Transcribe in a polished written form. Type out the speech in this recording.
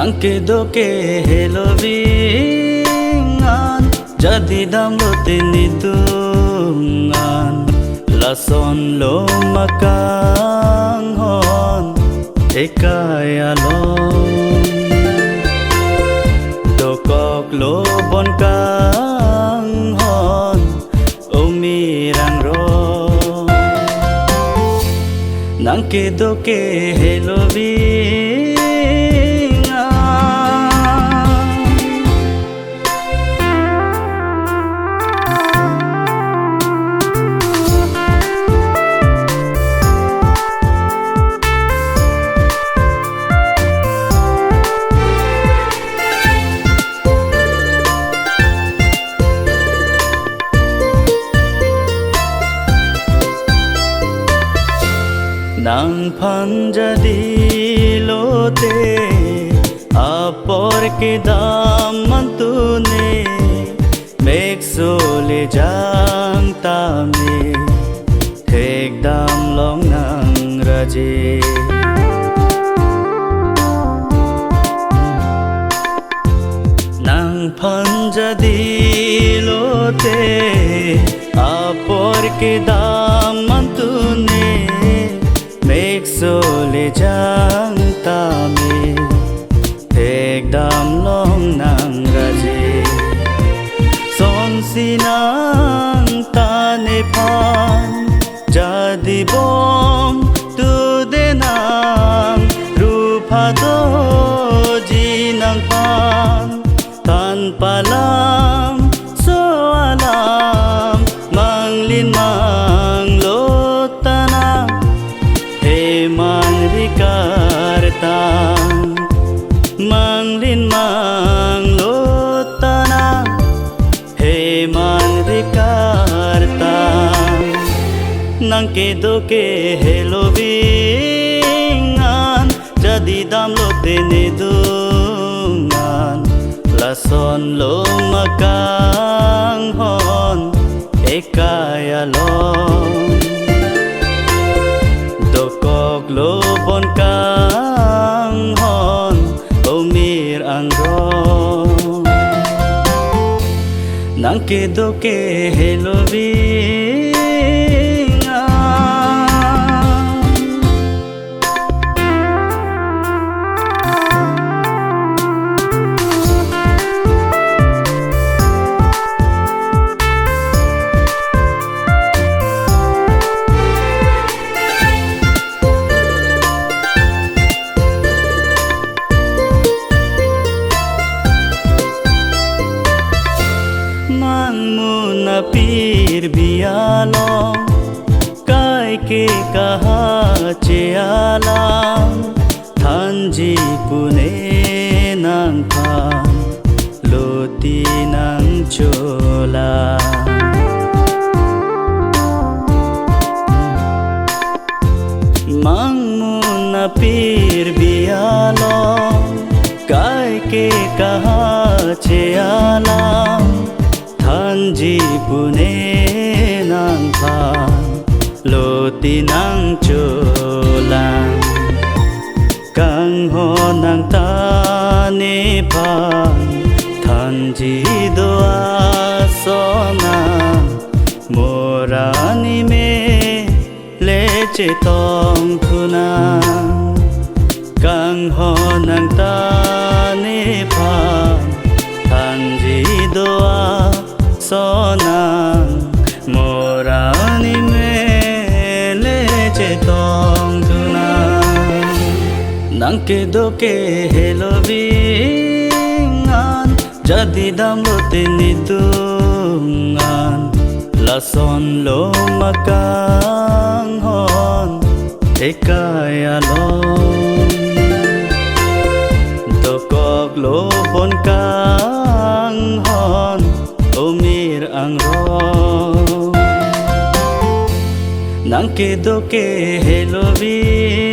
Nangke doke helovingan jadi damlote nidungan lason lo makanghon ekayalon dokok lo bon kanghon umirang ro nangke doke helovin nang panjadi lote apor ke damantune meksole jang tame thek dam long nang raje nang panjadi lote apor ke damantune meksole jang tame thek dam long nang raje son sinang tane phan jadi bom tu denang rupa do jinang phan tanpa lam so alam manglin manglotana Manglikartang manglin manglotana he manglikartang nangke doke helovingan jadi damlote nidungan lason lo makanghon ekayalon dokok lo bon kanghon umir angron nangke doke helovingan pir bialong kai ke kaha chealang thanji pune nang phan loti nang chola mangmuna pir bialong kai ke kaha chealang thanji pune nang phan loti nang cholang kang ho nang tane phan thanji doa sona morani me leche tong thuna kang ho nang tane phan thanji doa sonang morani mele chetong tunang nangke doke helovingan jadi damlote nidungan lason lo makanghon ekayalon dokok lo bon kanghon umir angron nangke doke helovin